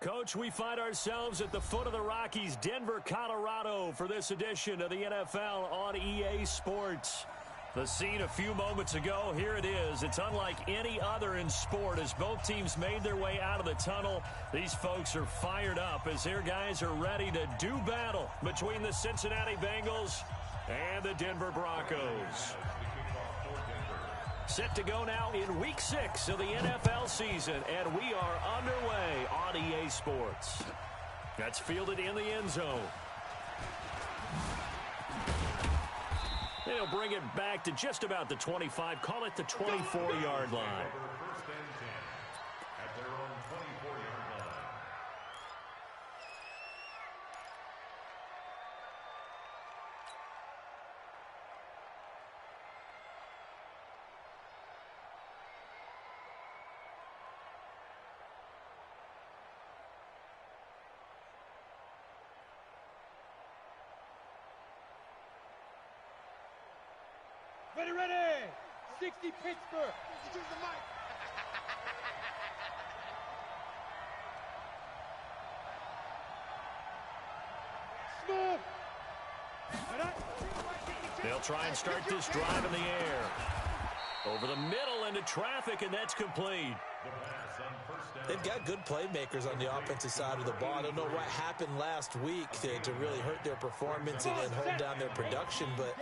Coach, we find ourselves at the foot of the Rockies, Denver, Colorado, for this edition of the NFL on EA Sports. The scene a few moments ago, here it is. It's unlike any other in sport as both teams made their way out of the tunnel. These folks are fired up as their guys are ready to do battle between the Cincinnati Bengals and the Denver Broncos. Set to go now in Week 6 of the NFL season, and we are underway on EA Sports. That's fielded in the end zone. They'll bring it back to just about the 25, call it the 24-yard line. First and 10 at their own 24-yard line. Ready, ready! 60 Pittsburgh! Use the mic! Smooth! They'll try and start this drive in the air. Over the middle into traffic, and that's complete. They've got good playmakers on the offensive side of the ball. I don't know what happened last week to really hurt their performance and hold down their production, but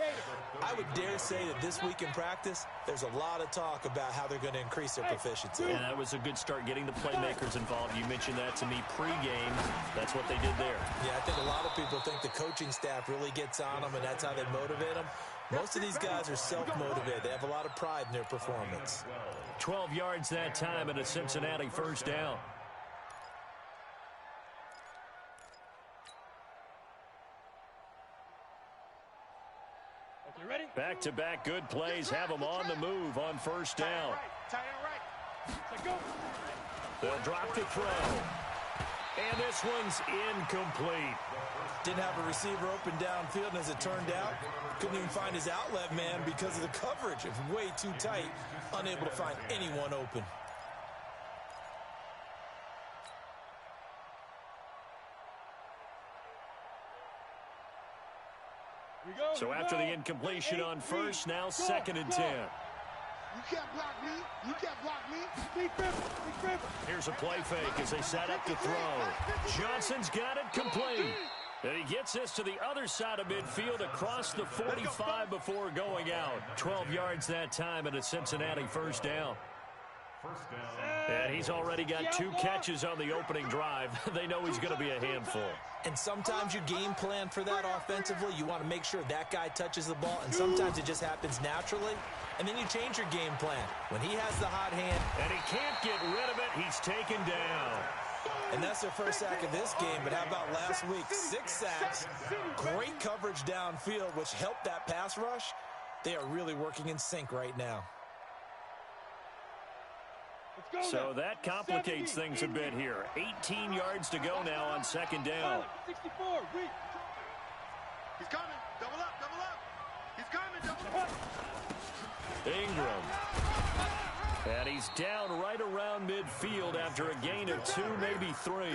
I would dare say that this week in practice, there's a lot of talk about how they're going to increase their proficiency. And that was a good start getting the playmakers involved. You mentioned that to me pregame. That's what they did there. Yeah, I think a lot of people think the coaching staff really gets on them, and that's how they motivate them. Most of these guys are self-motivated. They have a lot of pride in their performance. 12 yards that time and a Cincinnati first down. Okay, ready? Back-to-back good plays have them on the move on first down. Tight end right. So go. They'll drop the throw. And this one's incomplete. Didn't have a receiver open downfield, and as it turned out, couldn't even find his outlet man because of the coverage. It was way too tight, unable to find anyone open. So after the incompletion on first, now 2nd and 10. You can't block me. You can't block me. Big Ripper. Here's a play fake as they set up to throw. Johnson's got it complete. And he gets this to the other side of midfield across the 45 before going out. 12 yards that time and a Cincinnati first down. And he's already got 2 catches on the opening drive. They know he's going to be a handful. And sometimes you game plan for that offensively. You want to make sure that guy touches the ball, and sometimes it just happens naturally. And then you change your game plan. When he has the hot hand. And he can't get rid of it. He's taken down. And that's their first sack of this game. But how about last week? 6 sacks. Great coverage downfield, which helped that pass rush. They are really working in sync right now. So that complicates things a bit here. 18 yards to go now on 2nd down. 64, reach. He's coming. Double up. He's coming, double up. Ingram. And he's down right around midfield after a gain of 2, maybe 3.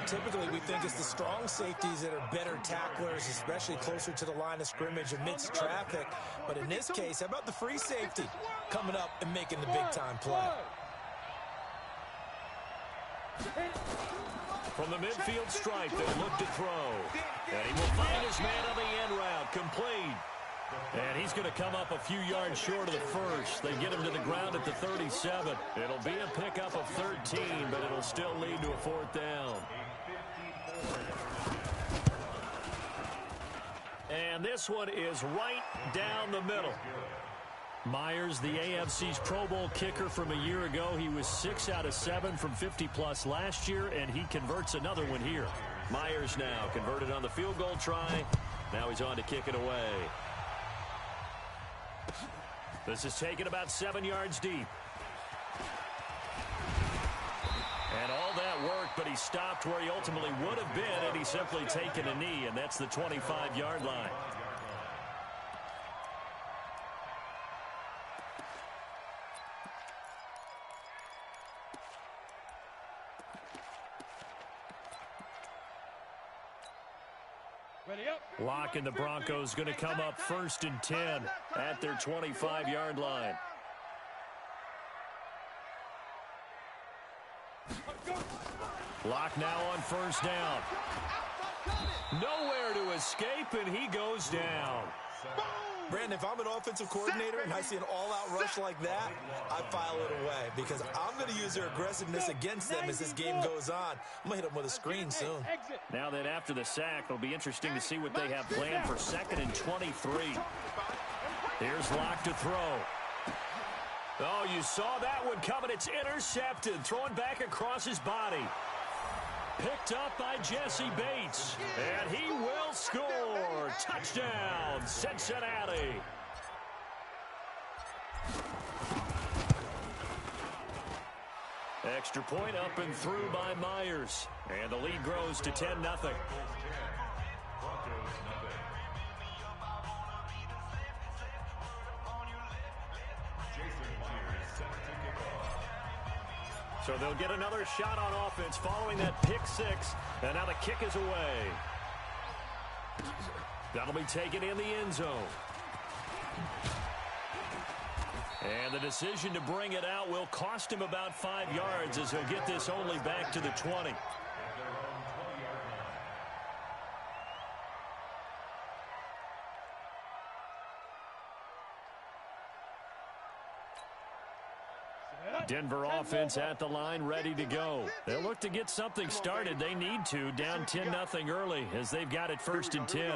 Typically, we think it's the strong safeties that are better tacklers, especially closer to the line of scrimmage amidst traffic. But in this case, how about the free safety coming up and making the big-time play? From the midfield stripe, they'll look to throw. And he will find his man on the end route, complete. And he's going to come up a few yards short of the first. They get him to the ground at the 37. It'll be a pickup of 13, but it'll still lead to a 4th down. And this one is right down the middle. Myers, the AFC's Pro Bowl kicker from a year ago. He was 6 out of 7 from 50-plus last year, and he converts another one here. Myers now converted on the field goal try. Now he's on to kick it away. This is taken about 7 yards deep. And all that worked, but he stopped where he ultimately would have been, and he's simply taken a knee, and that's the 25-yard line. Locke and the Broncos going to come up 1st and 10 at their 25-yard line. Locke now on 1st down. Nowhere to escape, and he goes down. Brandon, if I'm an offensive coordinator and I see an all-out rush like that, I file it away because I'm going to use their aggressiveness against them as this game goes on. I'm going to hit them with a screen soon. Now that after the sack, it'll be interesting to see what they have planned for 2nd and 23. Here's Locke to throw. Oh, you saw that one coming. It's intercepted. Thrown back across his body. Picked up by Jesse Bates. And he will score. Touchdown, Cincinnati. Extra point up and through by Myers. And the lead grows to 10-0. So they'll get another shot on offense following that pick six. And now the kick is away. That'll be taken in the end zone. And the decision to bring it out will cost him about 5 yards as he'll get this only back to the 20. Denver offense at the line, ready to go. They'll look to get something started. They need to, down 10-0 early as they've got it 1st and 10.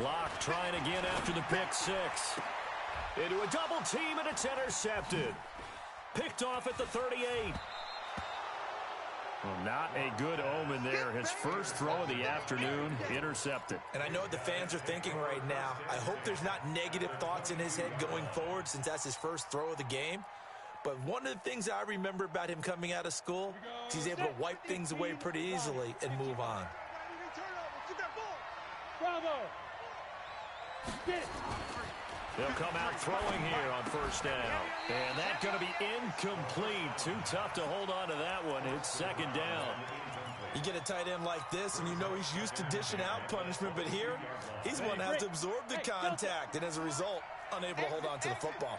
Locke trying again after the pick six. Into a double team, and it's intercepted. Picked off at the 38. Well, not a good omen there. His first throw of the afternoon, intercepted. And I know what the fans are thinking right now. I hope there's not negative thoughts in his head going forward since that's his first throw of the game. But one of the things I remember about him coming out of school is he's able to wipe things away pretty easily and move on. Bravo. They'll come out throwing here on 1st down. And that's going to be incomplete. Too tough to hold on to that one. It's 2nd down. You get a tight end like this, and you know he's used to dishing out punishment, but here, he's one that has to absorb the contact, and as a result, unable to hold on to the football.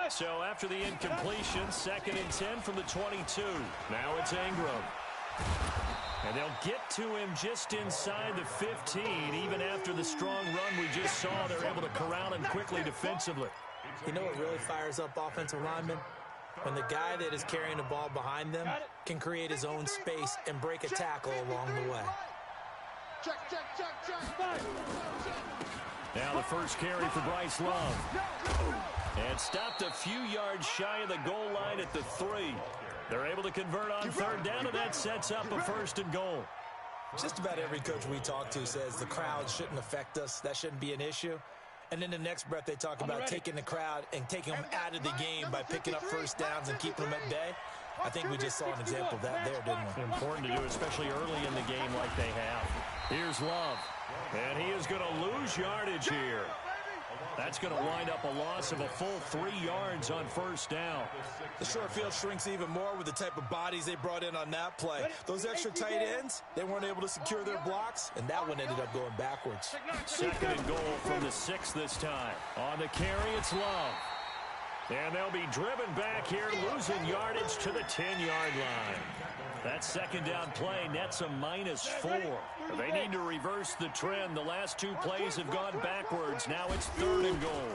So after the incompletion, 2nd and 10 from the 22. Now it's Ingram. And they'll get to him just inside the 15. Even after the strong run we just saw, they're able to corral him quickly defensively. You know what really fires up offensive linemen? When the guy that is carrying the ball behind them can create his own space and break a tackle along the way. Now the first carry for Bryce Love. And stopped a few yards shy of the goal line at the 3. They're able to convert on 3rd down, and that sets up a 1st and goal. Just about every coach we talk to says the crowd shouldn't affect us. That shouldn't be an issue. And then the next breath they talk about taking the crowd and taking them out of the game by picking up 1st downs and keeping them at bay. I think we just saw an example of that there, didn't we? Important to do, especially early in the game like they have. Here's Love. And he is going to lose yardage here. That's going to wind up a loss of a full 3 yards on 1st down. The short field shrinks even more with the type of bodies they brought in on that play. Those extra tight ends, they weren't able to secure their blocks, and that one ended up going backwards. 2nd and goal from the 6 this time. On the carry, it's Love. And they'll be driven back here, losing yardage to the 10-yard line. That 2nd down play nets a -4. They need to reverse the trend. The last 2 plays have gone backwards. Now it's 3rd and goal.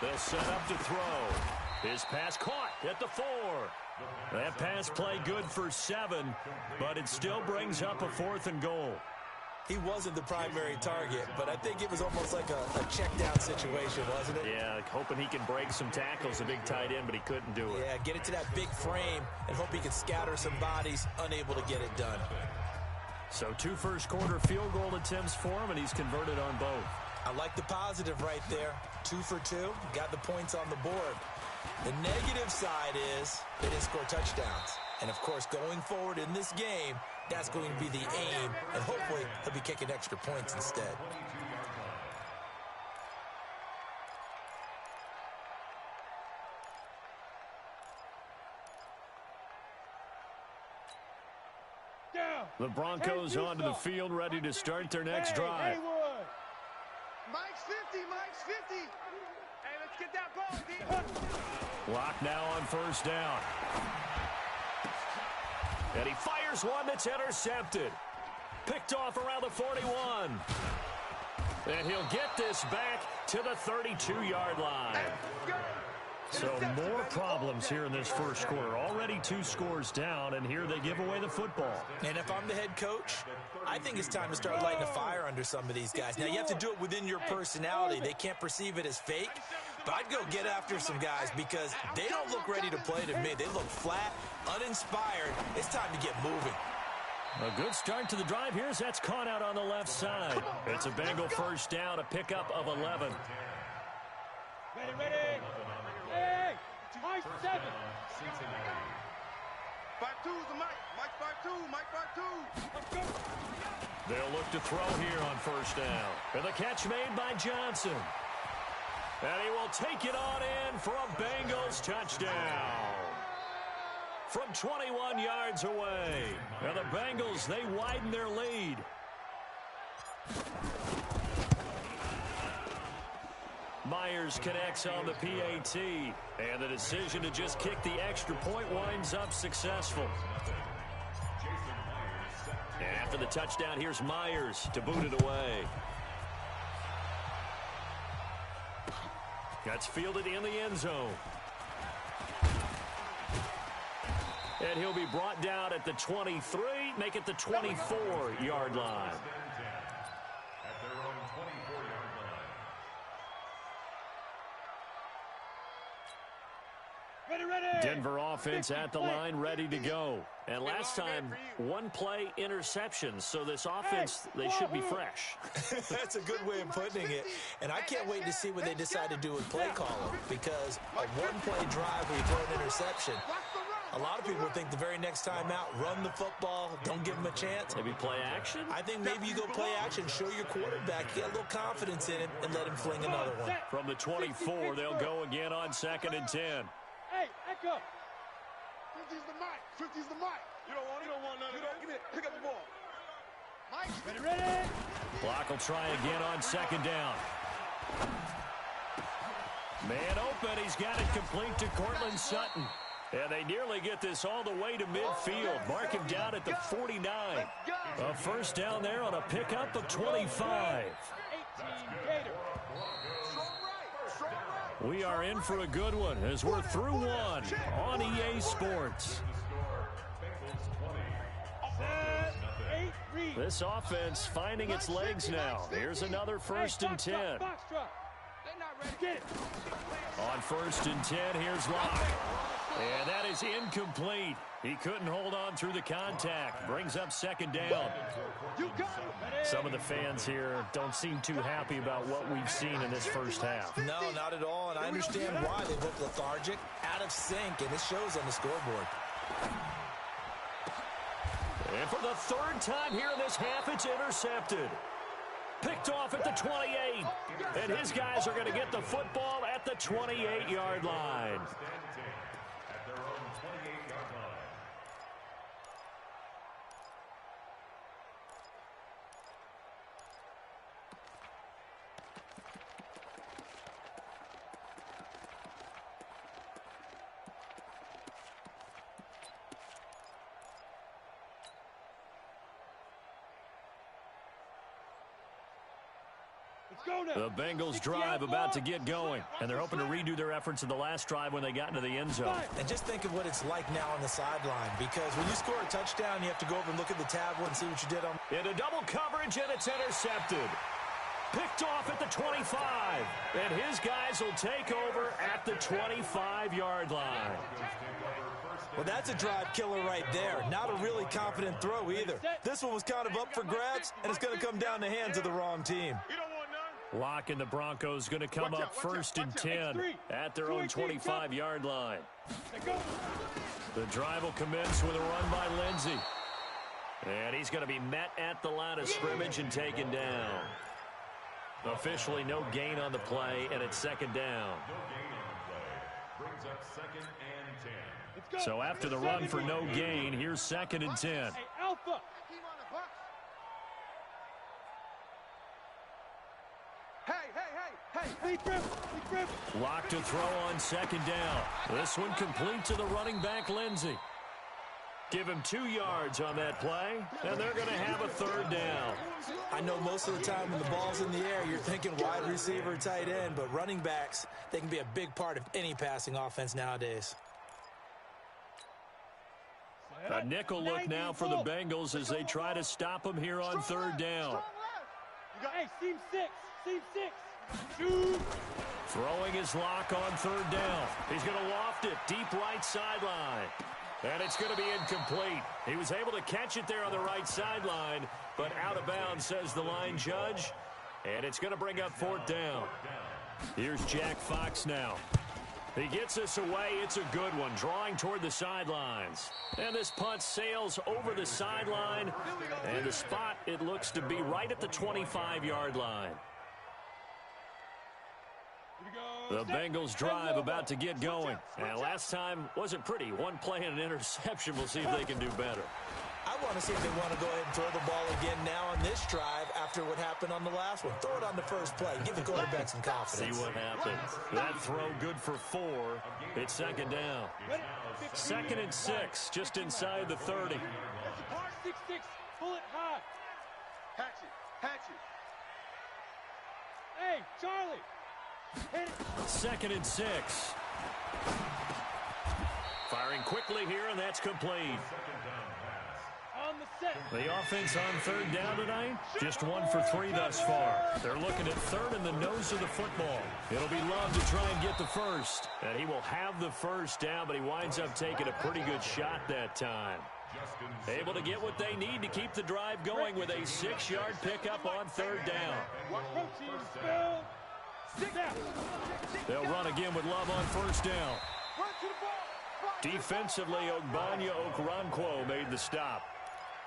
They'll set up to throw. His pass caught at the 4. That pass play good for 7, but it still brings up a 4th and goal. He wasn't the primary target, but I think it was almost like a check-down situation, wasn't it? Yeah, hoping he can break some tackles, a big tight end, but he couldn't do it. Yeah, get it to that big frame and hope he can scatter some bodies, unable to get it done. So 2 first-quarter field goal attempts for him, and he's converted on both. I like the positive right there. 2 for 2, got the points on the board. The negative side is they didn't score touchdowns. And, of course, going forward in this game, that's going to be the aim, and hopefully he'll be kicking extra points instead. Down. The Broncos onto the field, ready to start their next drive. Mike's 50, Mike's 50. Hey, let's get that ball, D. Clock now on first down. And he fires one that's intercepted. Picked off around the 41. And he'll get this back to the 32-yard line. So more problems here in this first quarter. Already 2 scores down, and here they give away the football. And if I'm the head coach, I think it's time to start lighting a fire under some of these guys. Now, you have to do it within your personality. They can't perceive it as fake. But I'd go get after some guys because they don't look ready to play to me. They look flat, uninspired. It's time to get moving. A good start to the drive here as that's caught out on the left side. It's a Bengal first down, a pickup of 11. Ready. Hey, Mike 7. 5-2's the Mike. Mike 5-2. Mike 5-2. They'll look to throw here on first down. And the catch made by Johnson. And he will take it on in for a Bengals touchdown. From 21 yards away. And the Bengals, they widen their lead. Myers connects on the PAT. And the decision to just kick the extra point winds up successful. And after the touchdown, here's Myers to boot it away. That's fielded in the end zone. And he'll be brought down at the 23, make it the 24-yard line. Denver offense at the line, ready to go. And last time, 1-play interception. So this offense, they should be fresh. That's a good way of putting it. And I can't wait to see what they decide to do with play calling. Because a 1-play drive where you throw an interception, a lot of people think the very next time out, run the football, don't give them a chance. Maybe play action? I think maybe you go play action, show your quarterback, get a little confidence in him, and let him fling another one. From the 24, they'll go again on 2nd and 10. Hey, Echo. 50's the Mike. 50's the Mike. You don't want none of that. Give me it. Pick up the ball. Mike. Ready. Clock will try again on 2nd down. Man open. He's got it complete to Cortland Sutton. And they nearly get this all the way to midfield. Mark him down at the 49. A first down there on a pickup of 25. 18 Gator. We are in for a good one as we're through one on EA Sports. This offense finding its legs now. Here's another 1st and 10. On 1st and 10, here's Locke. And that is incomplete. He couldn't hold on through the contact. Brings up 2nd down. Some of the fans here don't seem too happy about what we've seen in this first half. No, not at all, and I understand why. They look lethargic, out of sync, and it shows on the scoreboard. And for the 3rd time here in this half, it's intercepted. Picked off at the 28. And his guys are going to get the football at the 28-yard line. The Bengals drive about to get going, and they're hoping to redo their efforts in the last drive when they got into the end zone. And just think of what it's like now on the sideline, because when you score a touchdown, you have to go over and look at the tablet and see what you did on. Into double coverage, and it's intercepted. Picked off at the 25, and his guys will take over at the 25-yard line. Well, that's a drive killer right there. Not a really confident throw either. This one was kind of up for grabs, and it's going to come down the hands of the wrong team. Locke and the Broncos going to come up 1st and 10 at their own 25-yard line. The drive will commence with a run by Lindsey. And he's going to be met at the line of scrimmage and taken down. Officially no gain on the play, and it's 2nd down. Brings up 2nd and 10. So after the run for no gain, here's 2nd and 10. Hey, Alpha. Locked to throw on second down. This one complete to the running back, Lindsey. Give him 2 yards on that play, and they're going to have a third down. I know most of the time when the ball's in the air, you're thinking wide receiver, tight end, but running backs, they can be a big part of any passing offense nowadays. A nickel look now for the Bengals as they try to stop him here on third down. Hey, seam 6. Seam 6. Shoot. Throwing his lock on third down. He's going to loft it deep right sideline. And it's going to be incomplete. He was able to catch it there on the right sideline, but out of bounds, says the line judge. And it's going to bring up fourth down. Here's Jack Fox now. He gets this away. It's a good one, drawing toward the sidelines. And this punt sails over the sideline. And the spot, it looks to be right at the 25-yard line. The Bengals drive about to get going. And last time wasn't pretty. One play and an interception. We'll see if they can do better. I want to see if they want to go ahead and throw the ball again now on this drive after what happened on the last one. Throw it on the first play. Give the quarterback some confidence. See what happens. That throw good for 4. It's second down. 2nd and 6, just inside the 30. 6-6. Pull it high. Hatch it. Hey, Charlie. Hit it. 2nd and 6. Firing quickly here, and that's complete. On the set. The offense on third down tonight, just 1 for 3 thus far. They're looking at third in the nose of the football. It'll be Love to try and get the first. And he will have the first down, but he winds up taking a pretty good shot that time. Able to get what they need to keep the drive going with a 6-yard pickup on third down. Protein spill. They'll run again with Love on first down. Defensively, Ogbanya Okoronkwo made the stop.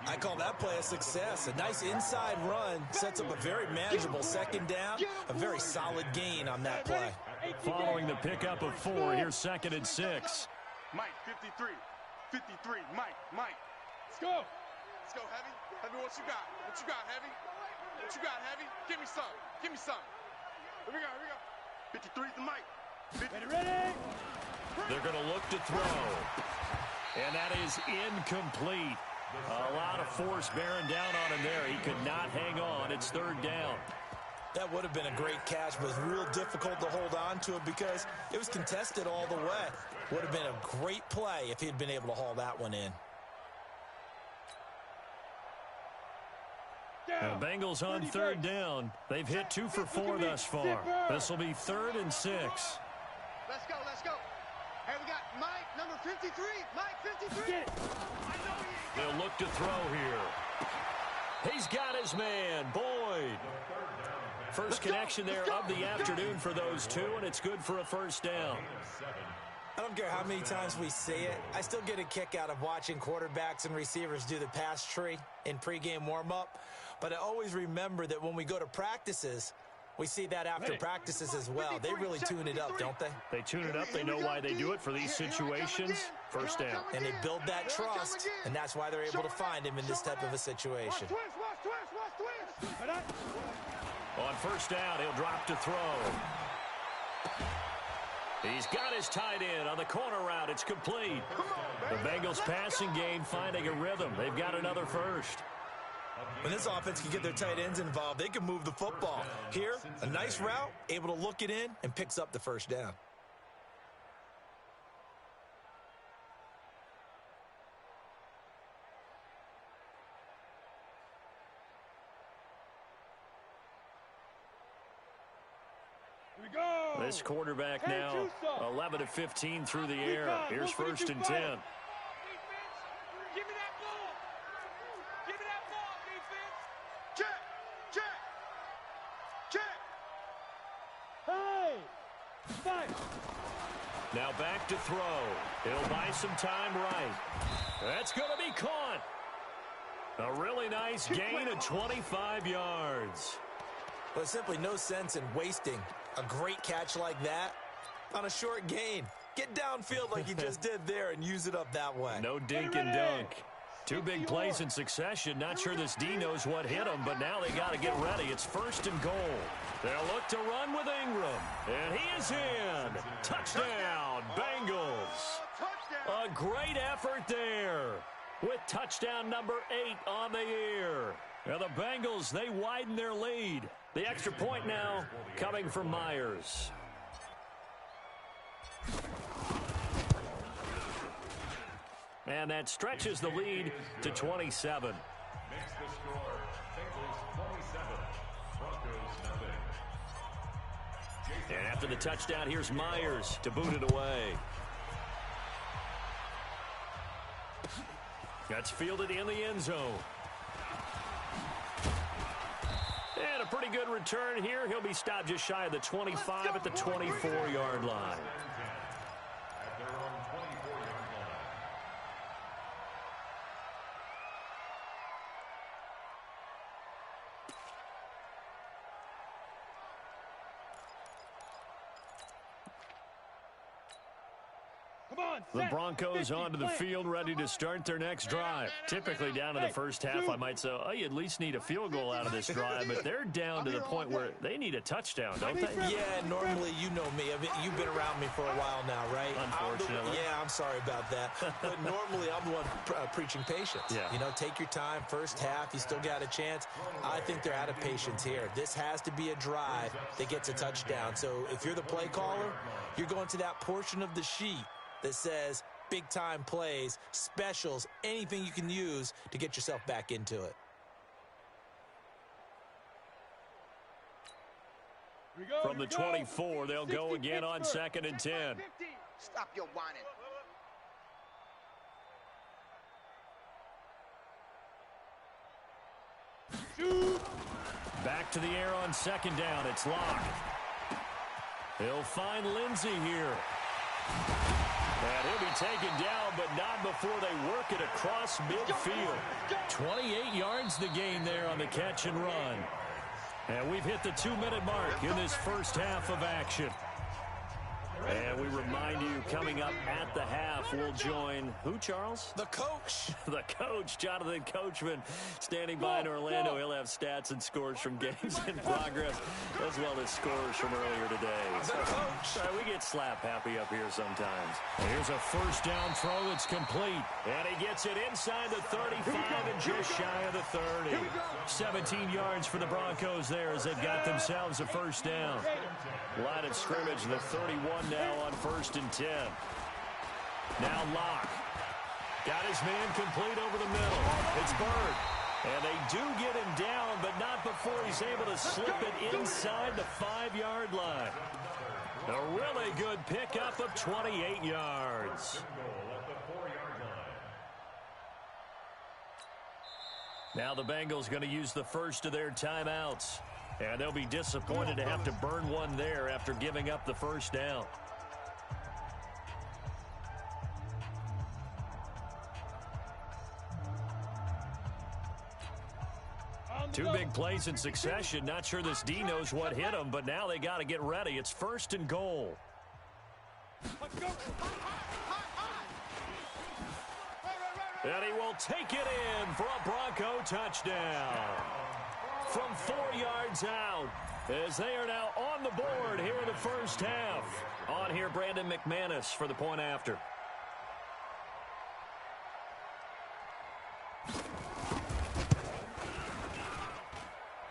I call that play a success. A nice inside run sets up a very manageable second down. A very solid gain on that play. Following the pickup of 4, here's 2nd and 6. Mike, 53. Mike. Let's go. Let's go, Heavy. Heavy, what you got? Heavy? What you got, Heavy? Give me some. Here we go. 53's the Mike. Ready. They're going to look to throw. And that is incomplete. A lot of force bearing down on him there. He could not hang on. It's third down. That would have been a great catch, but it was real difficult to hold on to it because it was contested all the way. Would have been a great play if he had been able to haul that one in. The Bengals on third down. They've hit 2 for 4 thus far. This will be 3rd and 6. Let's go. Hey, we got Mike, number 53. Mike, 53. They'll look to throw here. He's got his man, Boyd. First connection there of the afternoon for those two, and it's good for a first down. I don't care how many times we see it. I still get a kick out of watching quarterbacks and receivers do the pass tree in pregame warm-up. But I always remember that when we go to practices, we see that after practices as well. They really tune it up, don't they? They tune it up. They know why they do it for these situations. First down. And they build that trust, and that's why they're able to find him in this type of a situation. On first down, he'll drop to throw. He's got his tight end on the corner route. It's complete. The Bengals passing game finding a rhythm. They've got another first. When this offense can get their tight ends involved, they can move the football. Here, a nice route, able to look it in, and picks up the first down. Here we go. This quarterback now 11 of 15 through the air. Here's 1st and 10. Give me that ball. Give me that ball, defense. Check. Hey. 5. Now back to throw. He'll buy some time right. That's going to be caught. A really nice gain of 25 yards. Well, there's simply no sense in wasting a great catch like that on a short gain. Get downfield like you just did there and use it up that way. No dink and dunk. Two big plays in succession. Not sure this D knows what hit him, but now they got to get ready. It's 1st and goal. They'll look to run with Ingram. And he is in. Touchdown, Bengals. A great effort there with touchdown number 8 on the year. Now the Bengals, they widen their lead. The extra point now coming from Myers. And that stretches the lead to 27. Makes the score Bengals 27, Broncos nothing. And after the touchdown, here's Myers to boot it away. That's fielded in the end zone. And a pretty good return here. He'll be stopped just shy of the 25 at the 24-yard line. At their own 24-yard line. Come on, The set. Broncos 50, onto the plant. field ready to start their next drive. Typically down to the first half, I might say, oh, you at least need a field goal out of this drive, but they're down to the point where they need a touchdown, don't they? Yeah, normally you know me. I mean, you've been around me for a while now, right? Unfortunately. I'm sorry about that. But normally I'm the one preaching patience. Yeah. You know, take your time. First half, you still got a chance. I think they're out of patience here. This has to be a drive that gets a touchdown. So if you're the play caller, you're going to that portion of the sheet that says big-time plays, specials, anything you can use to get yourself back into it. From the 24, they'll go again on 2nd and 10. Stop your whining. Back to the air on 2nd down. It's Locke. He'll find Lindsey here. And he'll be taken down, but not before they work it across midfield. 28 yards the gain there on the catch and run. And we've hit the 2-minute mark in this first half of action. And we remind you, coming up at the half, we'll join who, Charles? The coach. The coach, Jonathan Coachman, standing by in Orlando. He'll have stats and scores from games in progress, as well as scores from earlier today. The coach. We get slap happy up here sometimes. Here's a first down throw that's complete. And he gets it inside the 35 and just shy of the 30. 17 yards for the Broncos there as they've got themselves a first down. Line of scrimmage, the 31 now on 1st and 10. Now Locke. Got his man complete over the middle. It's Bird. And they do get him down, but not before he's able to slip it inside the 5-yard line. A really good pickup of 28 yards. Now the Bengals going to use the first of their timeouts. And they'll be disappointed to have to burn one there after giving up the first down. Two big plays in succession. Not sure this D knows what hit him, but now they got to get ready. It's 1st and goal. And he will take it in for a Bronco touchdown. From 4 yards out, as they are now on the board here in the first half. On here, Brandon McManus for the point after.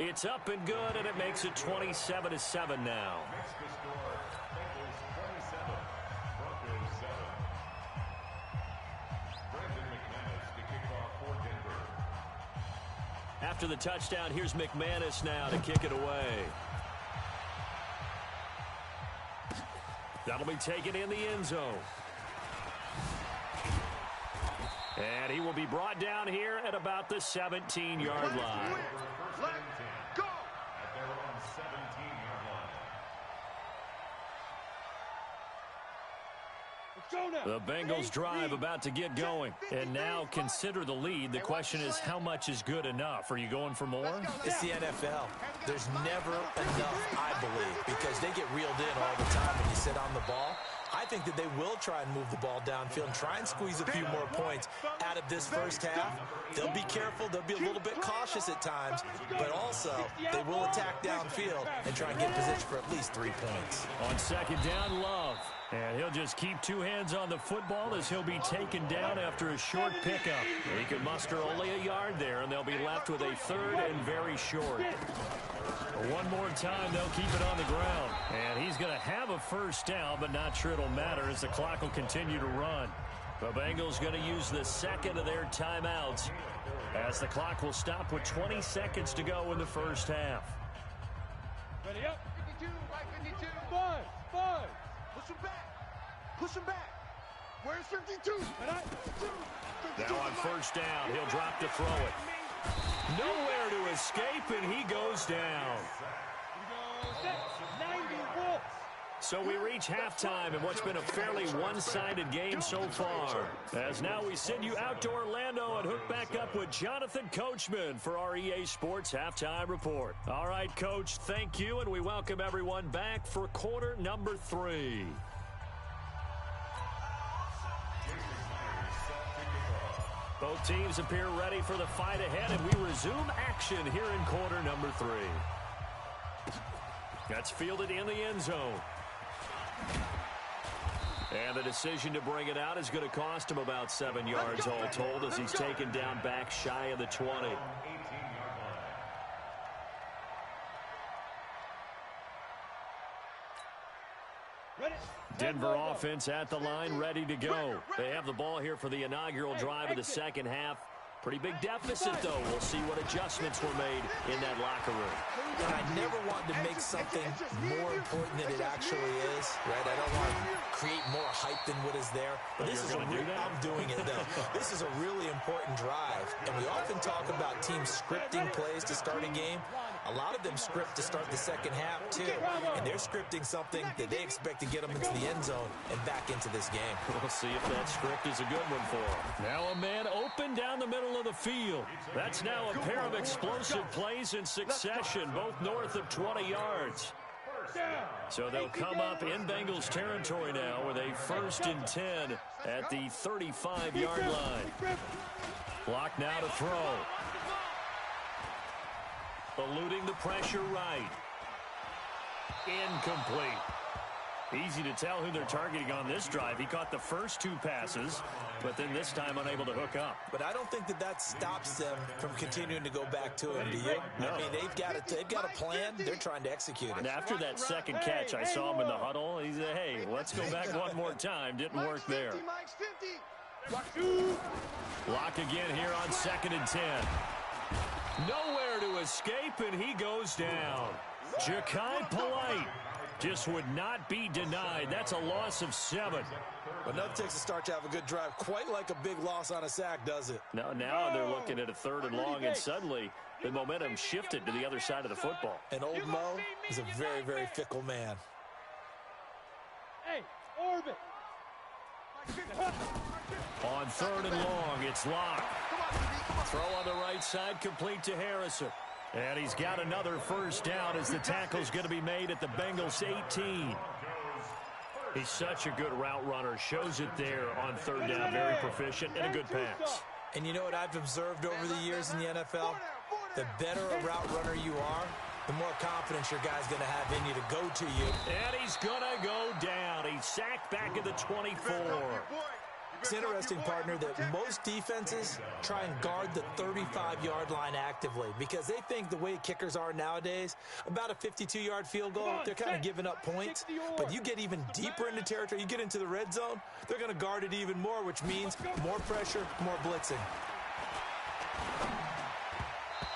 It's up and good, and it makes it 27-7 now. After the touchdown, here's McManus now to kick it away. That'll be taken in the end zone. And he will be brought down here at about the 17-yard line. Let go. At their own 17-yard line. The Bengals drive about to get going. And now consider the lead. The question is, how much is good enough? Are you going for more? It's the NFL. There's never enough, I believe, because they get reeled in all the time when you sit on the ball. I think that they will try and move the ball downfield and try and squeeze a few more points out of this first half. They'll be careful. They'll be a little bit cautious at times, but also they will attack downfield and try and get position for at least 3 points. On second down, Love. And he'll just keep two hands on the football as he'll be taken down after a short pickup. He can muster only a yard there, and they'll be left with a third and very short. One more time, they'll keep it on the ground. And he's going to have a first down, but not sure it'll matter as the clock will continue to run. The Bengals going to use the second of their timeouts as the clock will stop with 20 seconds to go in the first half. Ready up. 52, right 52. Five. Push him back. Push him back. Where's 52? Now on first down, he'll drop to throw it. Nowhere to escape, and he goes down. So we reach halftime in what's been a fairly one-sided game so far. As now we send you out to Orlando and hook back up with Jonathan Coachman for our EA Sports Halftime Report. All right, Coach, thank you, and we welcome everyone back for quarter number 3. Both teams appear ready for the fight ahead, and we resume action here in quarter number 3. That's fielded in the end zone. And the decision to bring it out is going to cost him about 7 yards all told as he's taken down back shy of the 20. Denver offense at the line, ready to go. They have the ball here for the inaugural drive of the second half. Pretty big deficit, though. We'll see what adjustments were made in that locker room. And I never want to make something more important than it actually is, right? I don't want to create more hype than what is there. But this is I'm doing it, though. This is a really important drive. And we often talk about teams scripting plays to start a game. A lot of them script to start the second half, too. And they're scripting something that they expect to get them into the end zone and back into this game. We'll see if that script is a good one for them. Now a man open down the middle of the field. That's now a pair of explosive plays in succession, both north of 20 yards. So they'll come up in Bengals territory now with a 1st and 10 at the 35-yard line. Clock now to throw. Eluding the pressure right. Incomplete. Easy to tell who they're targeting on this drive. He caught the first 2 passes, but then this time unable to hook up. But I don't think that stops them from continuing to go back to him, do you? No. I mean, they've got a plan. They're trying to execute it. And after that second catch, I saw him in the huddle. He said, hey, let's go back one more time. Didn't work there. Block again here on 2nd and 10. Nowhere to escape, and he goes down. Ja'Kai Polite just would not be denied. That's a loss of 7. But nothing takes a start to have a good drive. Quite like a big loss on a sack, does it? Now they're looking at a 3rd and long, and suddenly the momentum shifted to the other side of the football. And old Mo is a very, very fickle man. Hey, orbit. On 3rd and long, it's locked. Throw on the right side, complete to Harrison. And he's got another first down as the tackle's going to be made at the Bengals 18. He's such a good route runner. Shows it there on 3rd down. Very proficient and a good pass. And you know what I've observed over the years in the NFL? The better a route runner you are, the more confidence your guy's going to have in you to go to you. And he's going to go down. He's sacked back at the 24. It's interesting, partner, that most defenses try and guard the 35-yard line actively because they think the way kickers are nowadays, about a 52-yard field goal, they're kind of giving up points. But you get even deeper into territory, you get into the red zone, they're going to guard it even more, which means more pressure, more blitzing.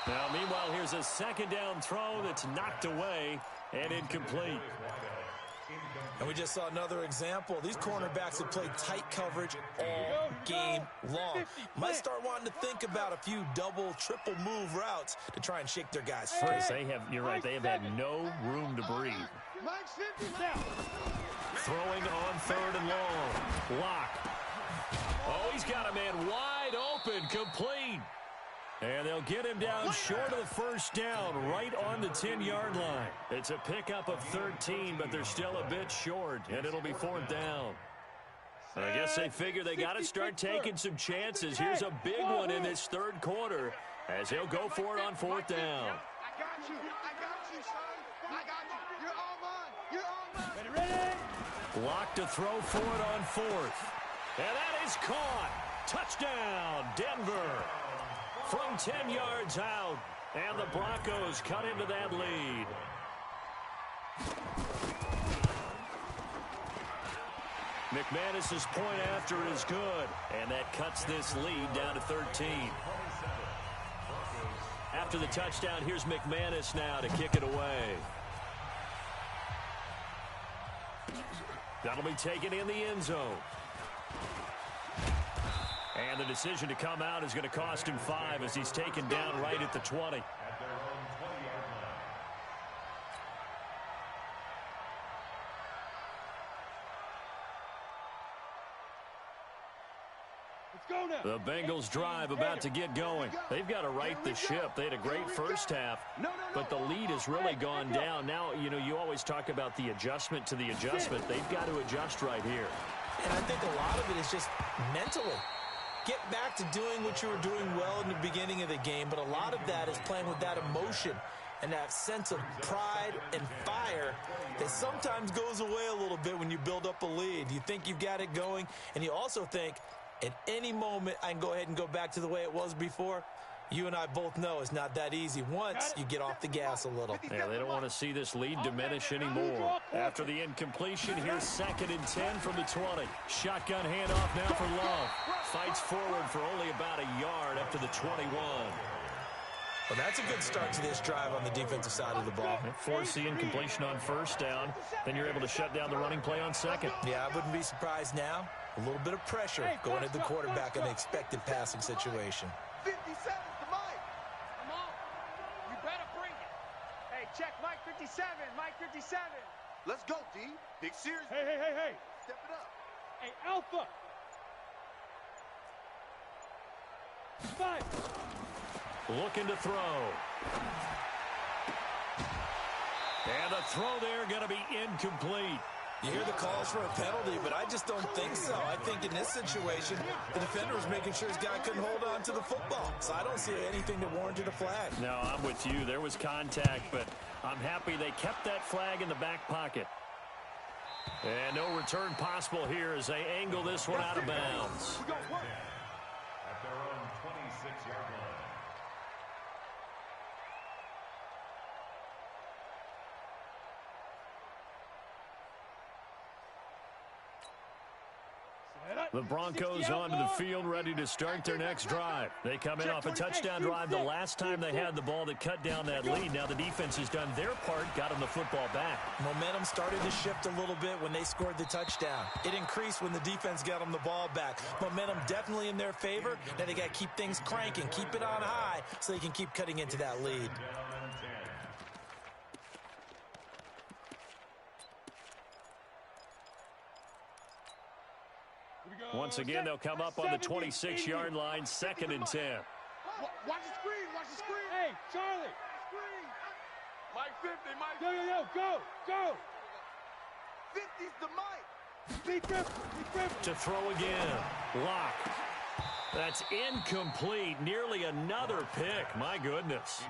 Now, meanwhile, here's a 2nd down throw that's knocked away and incomplete. And we just saw another example. These cornerbacks have played tight coverage all game long. Might start wanting to think about a few double, triple move routes to try and shake their guys free. You're right, they have had no room to breathe. Throwing on 3rd and long. Lock. Oh, he's got a man wide open, complete. And they'll get him down short of the first down, right on the 10-yard line. It's a pickup of 13, but they're still a bit short, and it'll be 4th down. I guess they figure they got to start taking some chances. Here's a big one in this third quarter as he'll go for it on 4th down. I got you, son. I got you. You're all mine. Ready? Block to throw for it on 4th. And that is caught. Touchdown, Denver. From 10 yards out. And the Broncos cut into that lead. McManus's point after is good. And that cuts this lead down to 13. After the touchdown, here's McManus now to kick it away. That'll be taken in the end zone. And the decision to come out is going to cost him 5 as he's taken down right at the 20. The Bengals drive about to get going. They've got to right the ship. They had a great first half, but the lead has really gone down. Now, you always talk about the adjustment to the adjustment. They've got to adjust right here. And I think a lot of it is just mentally. Get back to doing what you were doing well in the beginning of the game, but a lot of that is playing with that emotion and that sense of pride and fire that sometimes goes away a little bit when you build up a lead. You think you've got it going, and you also think, at any moment, I can go ahead and go back to the way it was before. You and I both know it's not that easy once you get off the gas a little. Yeah, they don't want to see this lead diminish anymore. After the incompletion, here's 2nd and 10 from the 20. Shotgun handoff now for Love. Fights forward for only about a yard up to the 21. Well, that's a good start to this drive on the defensive side of the ball. Force the incompletion on first down. Then you're able to shut down the running play on 2nd. Yeah, I wouldn't be surprised now. A little bit of pressure going at the quarterback in the expected passing situation. 57's the mic. Come on. You better bring it. Hey, check Mike 57. Mike 57. Let's go, D. Big series. Hey. Step it up. Hey, Alpha. 5. Looking to throw. And the throw there going to be incomplete. You hear the calls for a penalty, but I just don't think so. I think in this situation, the defender was making sure his guy couldn't hold on to the football. So I don't see anything that warranted a flag. No, I'm with you. There was contact, but I'm happy they kept that flag in the back pocket. And no return possible here as they angle this one out of bounds. At their own 26-yard line. The Broncos onto the field, ready to start their next drive. They come in off a touchdown drive the last time they had the ball that cut down that lead. Now the defense has done their part, got them the football back. Momentum started to shift a little bit when they scored the touchdown. It increased when the defense got them the ball back. Momentum definitely in their favor. Now they got to keep things cranking, keep it on high so they can keep cutting into that lead. Once again, they'll come up on the 26-yard line, 2nd and 10. Watch the screen. Hey, Charlie. Screen. Mike 50, Mike. Go. 50's the mic. Be careful. To throw again. Lock. That's incomplete. Nearly another pick. My goodness.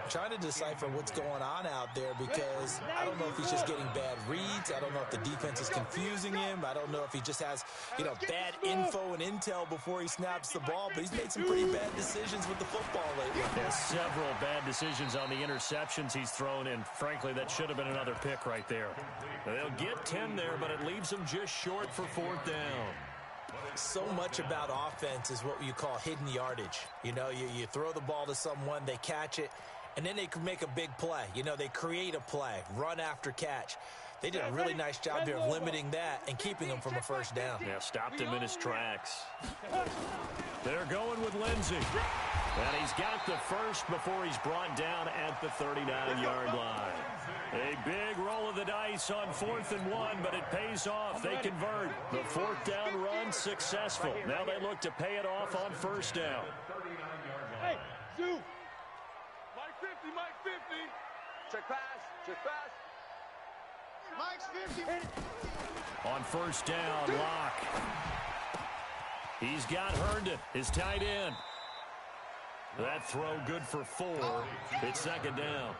I'm trying to decipher what's going on out there because I don't know if he's just getting bad reads. I don't know if the defense is confusing him. I don't know if he just has, bad info and intel before he snaps the ball. But he's made some pretty bad decisions with the football lately. Yeah, several bad decisions on the interceptions he's thrown, and frankly, that should have been another pick right there. They'll get 10 there, but it leaves them just short for 4th down. So much about offense is what you call hidden yardage. You throw the ball to someone, they catch it, and then they can make a big play. They create a play, run after catch. They did a really nice job here of limiting that and keeping him from a first down. Yeah, stopped him in his tracks. They're going with Lindsey. And he's got the first before he's brought down at the 39-yard line. A big roll of the dice on 4th and 1, but it pays off. They convert. The 4th down run successful. Now they look to pay it off on first down. 39-yard Check pass. Check pass. Mike's 50. On first down, Locke. He's got Herndon, his tight end. That throw good for 4. It's second down.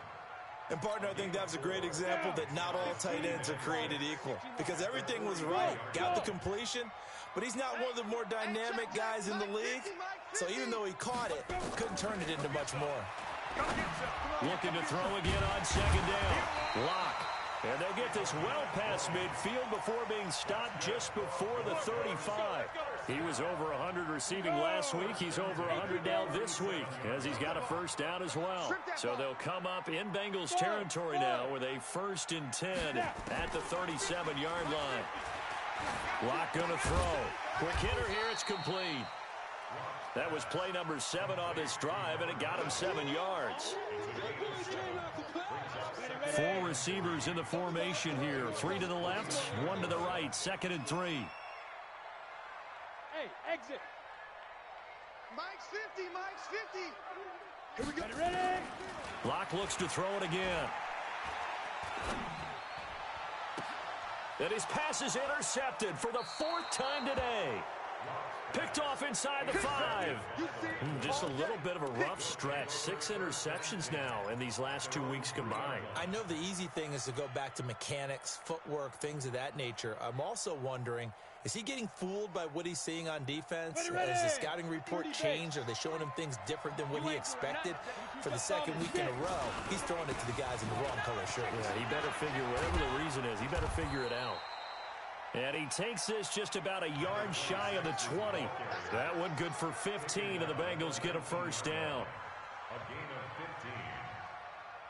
And, partner, I think that's a great example that not all tight ends are created equal, because everything was right. Got the completion, but he's not one of the more dynamic guys in the league. So even though he caught it, couldn't turn it into much more. Looking to throw again on second down. Locke. And they'll get this well past midfield before being stopped just before the 35. He was over 100 receiving last week. He's over 100 now this week as he's got a first down as well. So they'll come up in Bengals territory now with a 1st and 10 at the 37-yard line. Locke going to throw. Quick hitter here. It's complete. That was play number 7 on this drive, and it got him 7 yards. 4 receivers in the formation here. 3 to the left, 1 to the right. 2nd and 3. Hey, exit. Mike's 50. Mike's 50. Here we go. Ready? Locke looks to throw it again. And his pass is intercepted for the 4th time today. Picked off inside the 5. Just a little bit of a rough stretch. 6 interceptions now in these last 2 weeks combined. I know the easy thing is to go back to mechanics, footwork, things of that nature. I'm also wondering, is he getting fooled by what he's seeing on defense? Has the scouting report changed? Are they showing him things different than what he expected? For the 2nd week in a row, he's throwing it to the guys in the wrong color shirt. Yeah, he better figure, whatever the reason is, he better figure it out. And he takes this just about a yard shy of the 20. That one good for 15, and the Bengals get a first down. A gain of 15.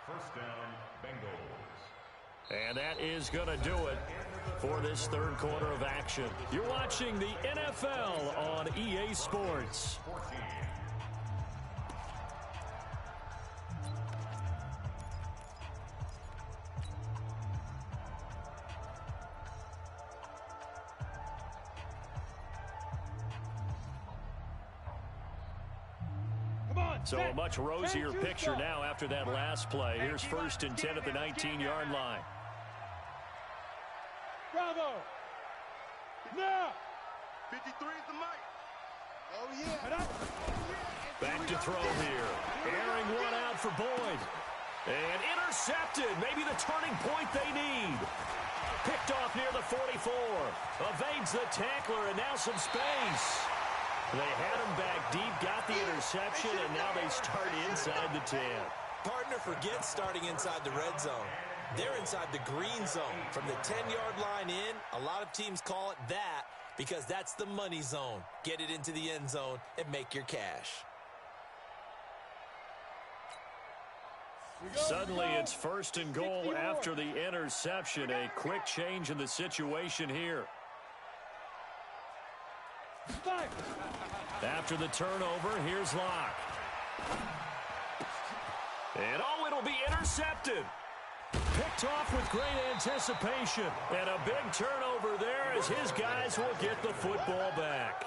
First down, Bengals. And that is going to do it for this 3rd quarter of action. You're watching the NFL on EA Sports. 14. So a much rosier picture now after that last play. Here's 1st and 10 at the 19-yard line. Bravo. Now. 53 is the mic. Oh, yeah. Back to throw here. Airing one out for Boyd. And intercepted. Maybe the turning point they need. Picked off near the 44. Evades the tackler, and now some space. They had him back deep, got the interception, and now they start inside the 10. Partner, forget starting inside the red zone. They're inside the green zone. From the 10-yard line in, a lot of teams call it that because that's the money zone. Get it into the end zone and make your cash. Suddenly it's 1st and goal after the interception. A quick change in the situation here. After the turnover, here's Locke. And it'll be intercepted. Picked off with great anticipation. And a big turnover there as his guys will get the football back.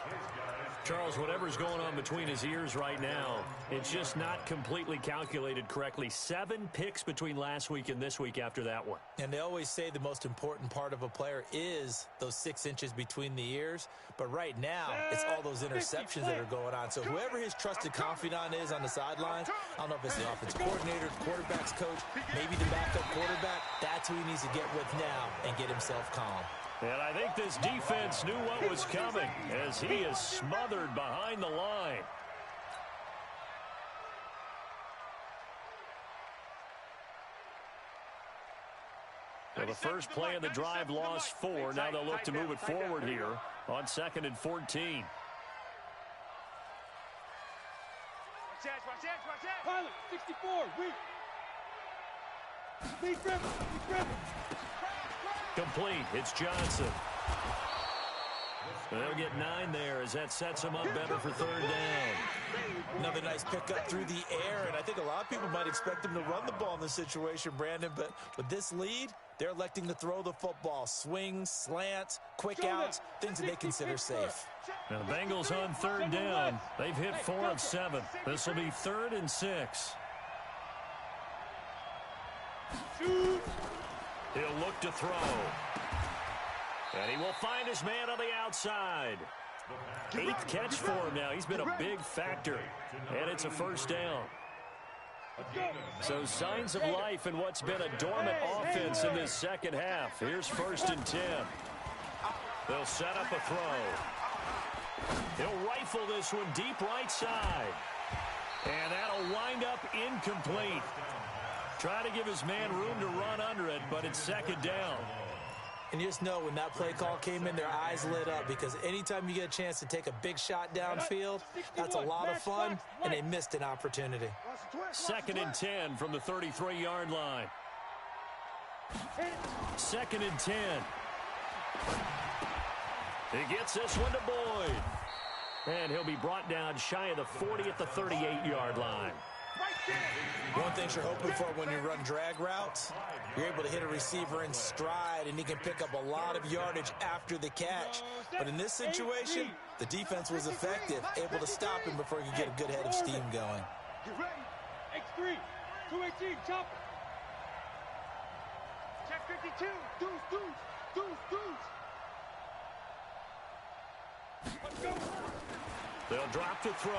Charles, whatever's going on between his ears right now, it's just not completely calculated correctly. 7 picks between last week and this week after that one. And they always say the most important part of a player is those 6 inches between the ears. But right now, it's all those interceptions that are going on. So whoever his trusted confidant is on the sidelines, I don't know if it's the offensive coordinator, the quarterback's coach, maybe the backup quarterback, that's who he needs to get with now and get himself calm. And I think this defense knew what was coming as he is smothered behind the line. So the first play of the drive lost 4. Now they'll look to move it forward here on 2nd and 14. Watch that. Pilot, 64, weak. Speed driven. Complete. It's Johnson. They'll get 9 there as that sets them up better for 3rd down. Another nice pickup through the air, and I think a lot of people might expect him to run the ball in this situation, Brandon, but with this lead, they're electing to throw the football. Swings, slants, quick outs, things that they consider safe. Now the Bengals on 3rd down. They've hit 4 of 7. This will be 3rd and 6. He'll look to throw. And he will find his man on the outside. 8th catch for him now. He's been a big factor. And it's a first down. So signs of life in what's been a dormant offense in this second half. Here's 1st and 10. They'll set up a throw. He'll rifle this one deep right side. And that'll wind up incomplete. Try to give his man room to run under it, but it's 2nd down. And you just know when that play call came in, their eyes lit up, because anytime you get a chance to take a big shot downfield, that's a lot of fun, and they missed an opportunity. 2nd and 10 from the 33-yard line. 2nd and 10. He gets this one to Boyd. And he'll be brought down shy of the 40 at the 38-yard line. One thing you're hoping for when you run drag routes, you're able to hit a receiver in stride, and he can pick up a lot of yardage after the catch. But in this situation, the defense was effective, able to stop him before he could get a good head of steam going. Get ready. X3, 218, chopper. Check 52. Deuce. Let's go. They'll drop to throw.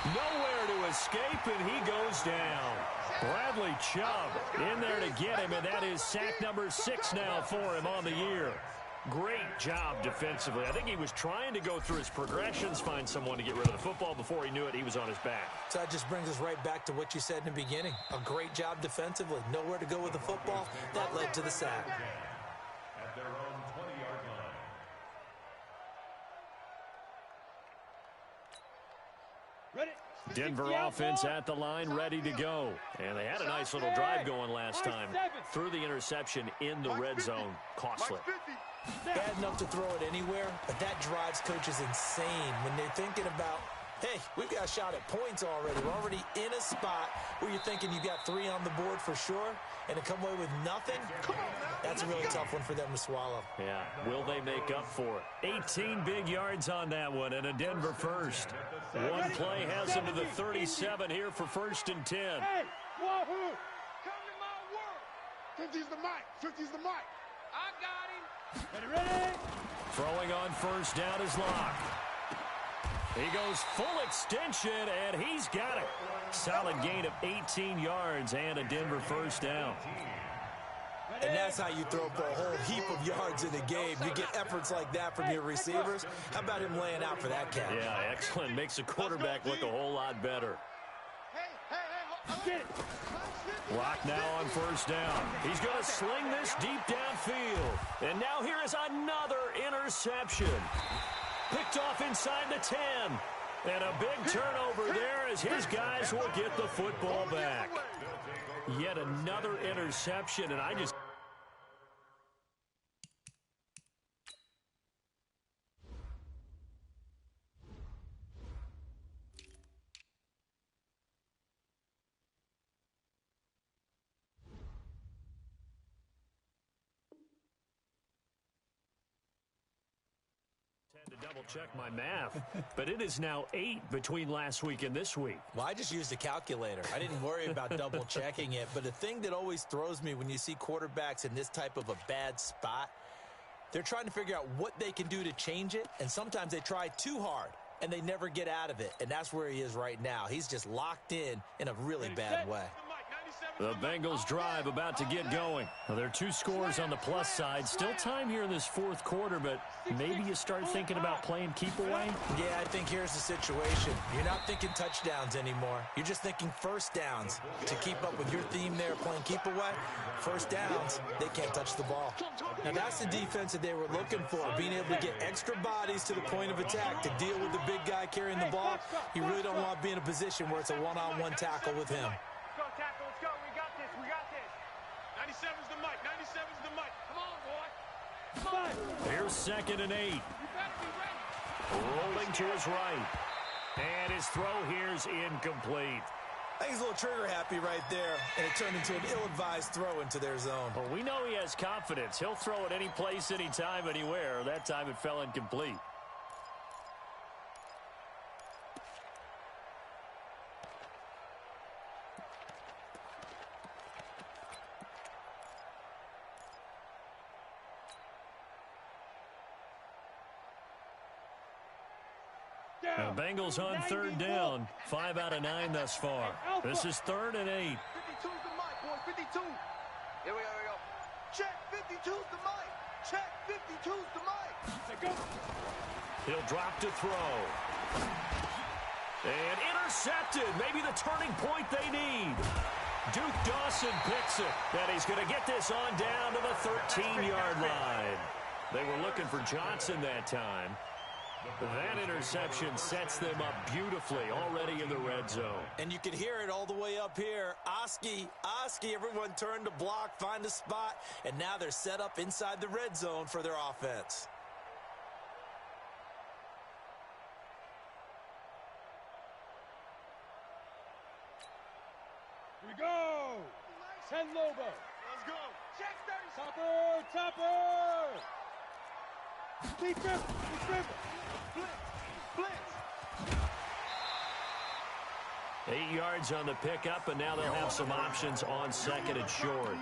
Nowhere to escape, and he goes down. Bradley Chubb in there to get him, and that is sack number 6 now for him on the year. Great job defensively. I think he was trying to go through his progressions, find someone to get rid of the football. Before he knew it, he was on his back. So that just brings us right back to what you said in the beginning. A great job defensively. Nowhere to go with the football. That led to the sack. At their own 20-yard line. Ready. Denver offense at the line, ready to go. And they had a nice little drive going last time. Threw the interception in the red zone. Costly. Bad enough to throw it anywhere, but that drives coaches insane when they're thinking about, hey, we've got a shot at points already. We're already in a spot where you're thinking you've got 3 on the board for sure, and to come away with nothing, that's a really tough one for them to swallow. Yeah, will they make up for it? 18 big yards on that one, and a Denver first. One play has him to the 37 here for 1st and 10. Hey, Wahoo! Come to my world. 50's the mic. 50's the mic. I got him. Ready? Throwing on 1st down is Locke. He goes full extension, and he's got it. Solid gain of 18 yards and a Denver 1st down. And that's how you throw for a whole heap of yards in a game. You get efforts like that from your receivers. How about him laying out for that catch? Yeah, excellent. Makes the quarterback look a whole lot better. Get it. Locke now on 1st down. He's going to sling this deep downfield. And now here is another interception. Picked off inside the 10. And a big turnover there as his guys will get the football back. Yet another interception, and I just... to double check my math, but it is now 8 between last week and this week. Well, I just used a calculator. I didn't worry about double checking it, but the thing that always throws me when you see quarterbacks in this type of a bad spot, they're trying to figure out what they can do to change it, and sometimes they try too hard, and they never get out of it, and that's where he is right now. He's just locked in a really bad way. The Bengals drive about to get going. Well, there are 2 scores on the plus side. Still time here in this 4th quarter, but maybe you start thinking about playing keep away? Yeah, I think here's the situation. You're not thinking touchdowns anymore. You're just thinking 1st downs. To keep up with your theme there, playing keep away, 1st downs, they can't touch the ball. Now, that's the defense that they were looking for, being able to get extra bodies to the point of attack to deal with the big guy carrying the ball. You really don't want to be in a position where it's a one-on-one tackle with him. Go, tackle. Let's go. We got this. 97's the mic. 97's the mic. Come on, boy. Come on. Here's 2nd and 8. You better be ready. Rolling to his right. And his throw here's incomplete. I think he's a little trigger happy right there, and it turned into an ill-advised throw into their zone. Well, we know he has confidence. He'll throw it any place, anytime, anywhere. That time it fell incomplete. The Bengals on third down. 5 out of 9 thus far. This is 3rd and 8. 52's the mic, boys. 52. Here we go. Check. 52's the mic. Check. 52's the mic. Go. He'll drop to throw. And intercepted. Maybe the turning point they need. Duke Dawson picks it. And he's going to get this on down to the 13-yard line. They were looking for Johnson that time. That interception sets them up beautifully already in the red zone. And you can hear it all the way up here. Oski, everyone turned to block, find a spot, and now they're set up inside the red zone for their offense. Here we go. 10 Lobo. Let's go. Check 30. Topper. Deep dribble. Blitz. 8 yards on the pickup, and now they'll have some options on 2nd and short.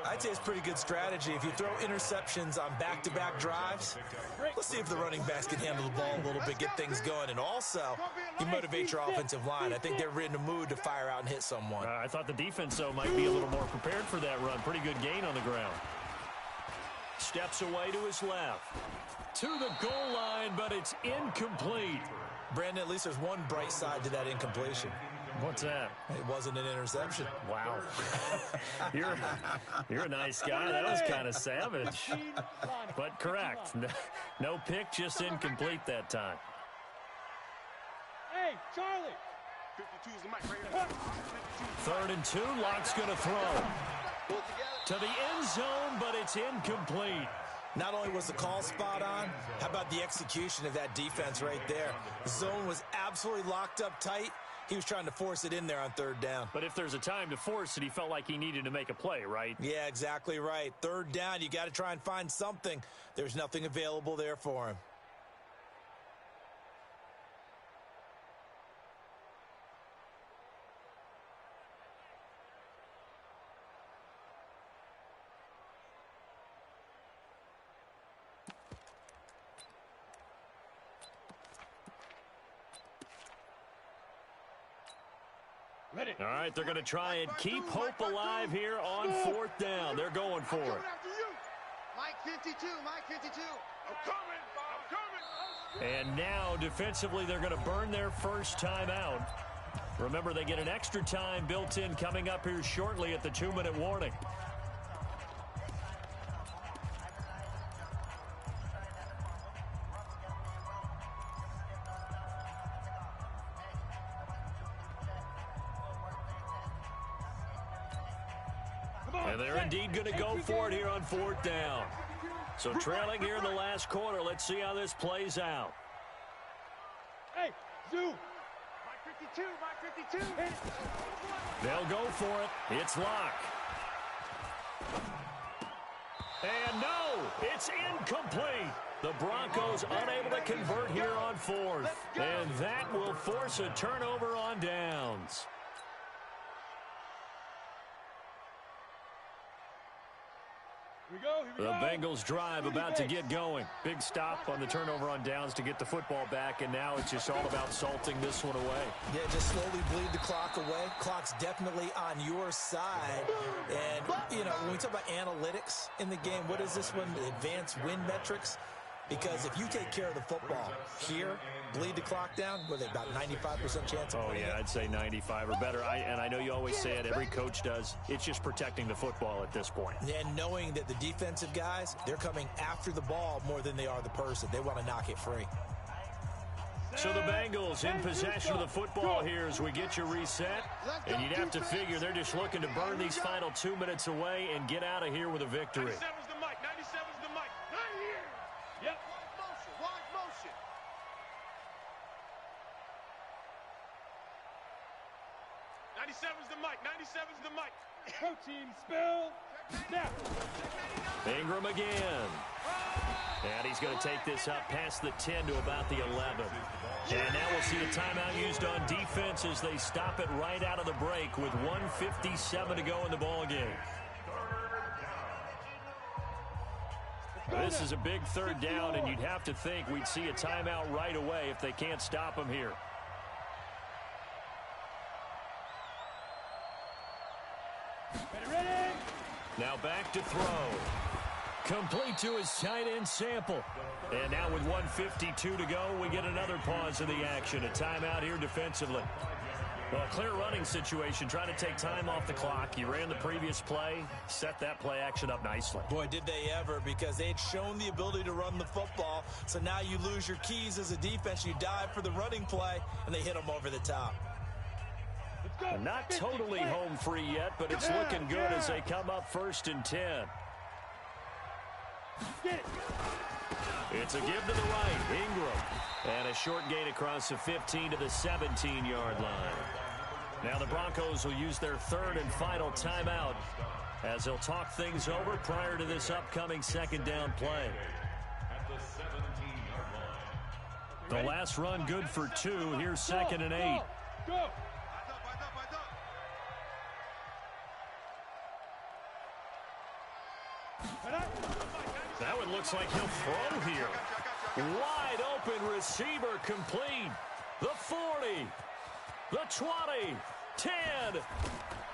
I'd say it's pretty good strategy. If you throw interceptions on back-to-back drives, let's see if the running backs can handle the ball a little bit, get things going. And also, you motivate your offensive line. I think they're in the mood to fire out and hit someone. I thought the defense, though, might be a little more prepared for that run. Pretty good gain on the ground. Steps away to his left. To the goal line, but it's incomplete. Brandon, at least there's one bright side to that incompletion. What's that? It wasn't an interception. Wow. You're a nice guy. That was kind of savage. But correct. No pick, just incomplete that time. Hey, Charlie. 52's the mic right here. 3rd and 2. Locke's going to throw. To the end zone, but it's incomplete. Not only was the call spot on, how about the execution of that defense right there? The zone was absolutely locked up tight. He was trying to force it in there on 3rd down. But if there's a time to force it, he felt like he needed to make a play, right? Yeah, exactly right. 3rd down, you got to try and find something. There's nothing available there for him. All right, they're going to try and keep hope alive here on 4th down. They're going for it. Mike 52. I'm coming. And now, defensively, they're going to burn their first time out. Remember, they get an extra time built in coming up here shortly at the 2-minute warning. And they're indeed going to go for it here on 4th down. So trailing here in the last quarter. Let's see how this plays out. Hey, Zoo. Mike 52. They'll go for it. It's Locke. And no, it's incomplete. The Broncos unable to convert here on 4th. And that will force a turnover on downs. The Bengals drive about to get going. Big stop on the turnover on downs to get the football back, and now it's just all about salting this one away. Yeah, just slowly bleed the clock away. Clock's definitely on your side. And, you know, when we talk about analytics in the game, what is this one? Advanced win metrics? Because if you take care of the football here, bleed the clock down, what are they, about 95% chance of winning? Yeah, I'd say 95 or better. And I know you always say it, every coach does. It's just protecting the football at this point. And knowing that the defensive guys, they're coming after the ball more than they are the person. They want to knock it free. So the Bengals in possession of the football here as we get you reset. And you'd have to figure they're just looking to burn these final 2 minutes away and get out of here with a victory. 97's the mic. 97's the mic. Not here. Yep. Wide motion. 97's the mic. 97's the mic. Protein spill. Snap. Ingram again. And he's going to take this up past the 10 to about the 11. And now we'll see a timeout used on defense as they stop it right out of the break with 1:57 to go in the ball game. This is a big third down, and you'd have to think we'd see a timeout right away if they can't stop him here. Ready? Now back to throw. Complete to his tight end Sample. And now with 1:52 to go, we get another pause in the action. A timeout here defensively. Well, clear running situation. Trying to take time off the clock. You ran the previous play, set that play action up nicely. Boy, did they ever, because they'd shown the ability to run the football. So now you lose your keys as a defense. You dive for the running play, and they hit them over the top. Not totally home free yet, but it's looking good as they come up 1st and 10. It's a give to the right. Ingram. And a short gain across the 15 to the 17-yard line. Now the Broncos will use their third and final timeout as they'll talk things over prior to this upcoming second down play. The last run good for 2. Here's 2nd and 8. Go. That one looks like he'll throw here. Wide open receiver complete. The 40, the 20, 10,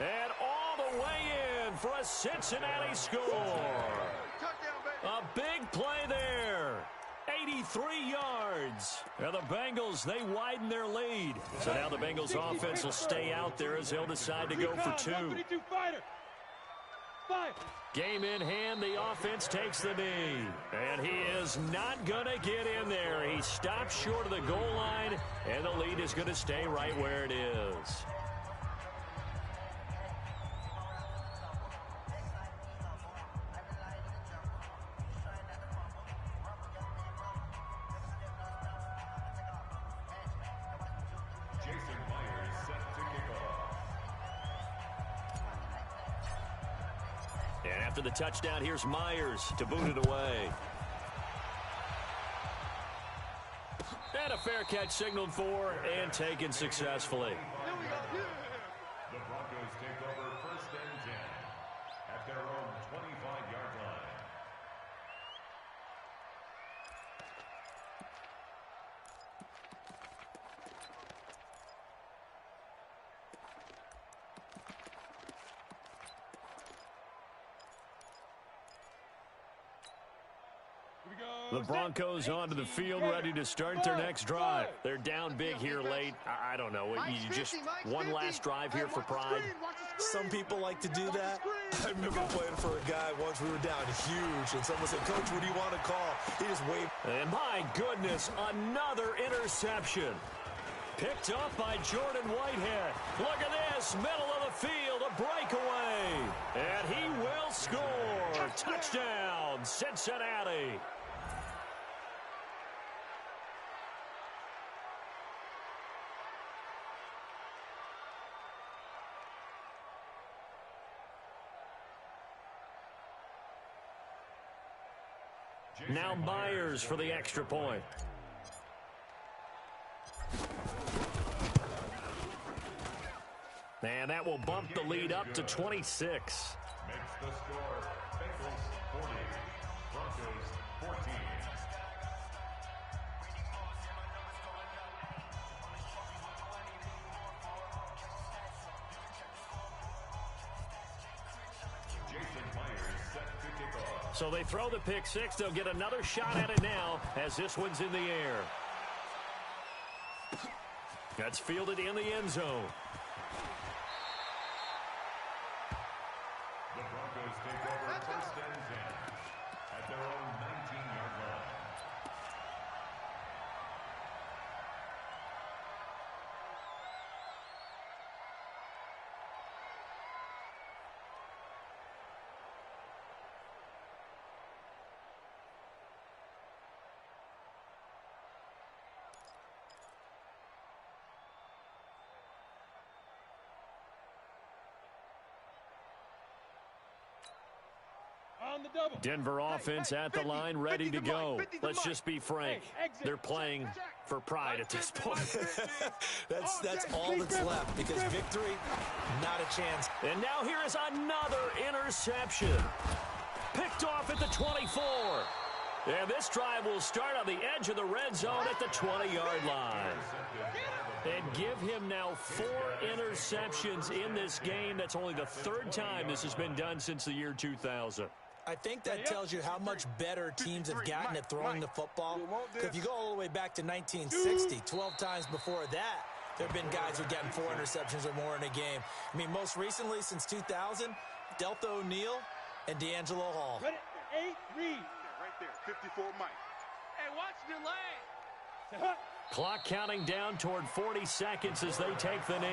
and all the way in for a Cincinnati score. A big play there. 83 yards. Now the Bengals, they widen their lead. So now the Bengals offense will stay out there as they'll decide to go for 2. Game in hand, the offense takes the knee. And he is not going to get in there. He stops short of the goal line, and the lead is going to stay right where it is. And after the touchdown, here's Myers to boot it away. And a fair catch signaled for and taken successfully. The Broncos take over 1st and 10 at their own 25-yard line. The Broncos onto the field, ready to start their next drive. They're down big here late. I don't know. You just one last drive here for pride. Some people like to do that. I remember playing for a guy once. We were down huge, and someone said, "Coach, what do you want to call?" He just waved. And my goodness, another interception. Picked up by Jordan Whitehead. Look at this, middle of the field, a breakaway. And he will score. Touchdown, Cincinnati. Now Myers for the extra point. And that will bump the lead up to 26. Makes the score Bengals 40, Broncos 14. So they throw the pick six. They'll get another shot at it now as this one's in the air. That's fielded in the end zone. The Broncos take over 1st and 10 at their own 19-yard line. Denver offense at the line, ready to go. Let's just be frank. They're playing for pride at this point. That's all that's left, because victory, not a chance. And now here is another interception. Picked off at the 24. And this drive will start on the edge of the red zone at the 20-yard line. And give him now 4 interceptions in this game. That's only the 3rd time this has been done since the year 2000. I think that tells you how much better teams have gotten at throwing the football. Because if you go all the way back to 1960, 12 times before that, there have been guys who have gotten 4 interceptions or more in a game. I mean, most recently, since 2000, Delta O'Neal and D'Angelo Hall. 8 read. Right there, 54 Mike. Hey, watch the leg. Clock counting down toward 40 seconds as they take the knee.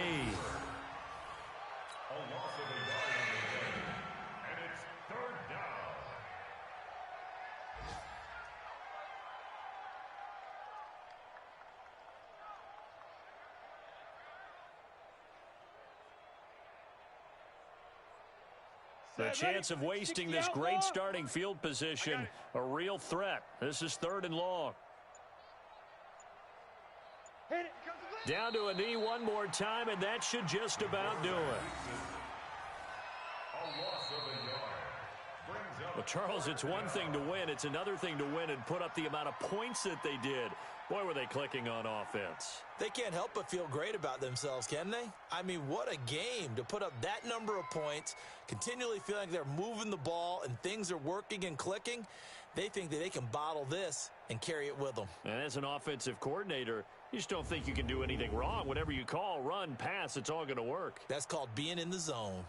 A loss of a yard on the play, and it's 3rd down. The chance of wasting this great starting field position, a real threat. This is 3rd and long. Down to a knee one more time, and that should just about do it. A loss of a yard. Brings up Well, Charles, it's one thing to win. It's another thing to win and put up the amount of points that they did. Boy, were they clicking on offense. They can't help but feel great about themselves, can they? I mean, what a game to put up that number of points, continually feeling like they're moving the ball and things are working and clicking. They think that they can bottle this and carry it with them. And as an offensive coordinator, you just don't think you can do anything wrong. Whatever you call, run, pass, it's all going to work. That's called being in the zone.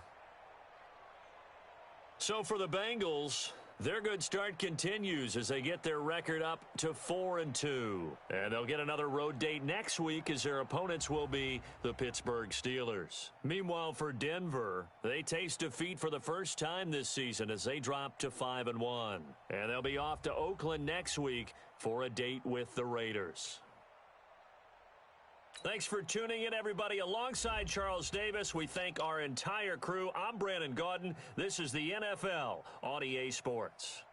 So for the Bengals, their good start continues as they get their record up to 4-2. And they'll get another road date next week as their opponents will be the Pittsburgh Steelers. Meanwhile, for Denver, they taste defeat for the first time this season as they drop to 5-1. And they'll be off to Oakland next week for a date with the Raiders. Thanks for tuning in, everybody. Alongside Charles Davis, we thank our entire crew. I'm Brandon Gaudin. This is the NFL on EA Sports.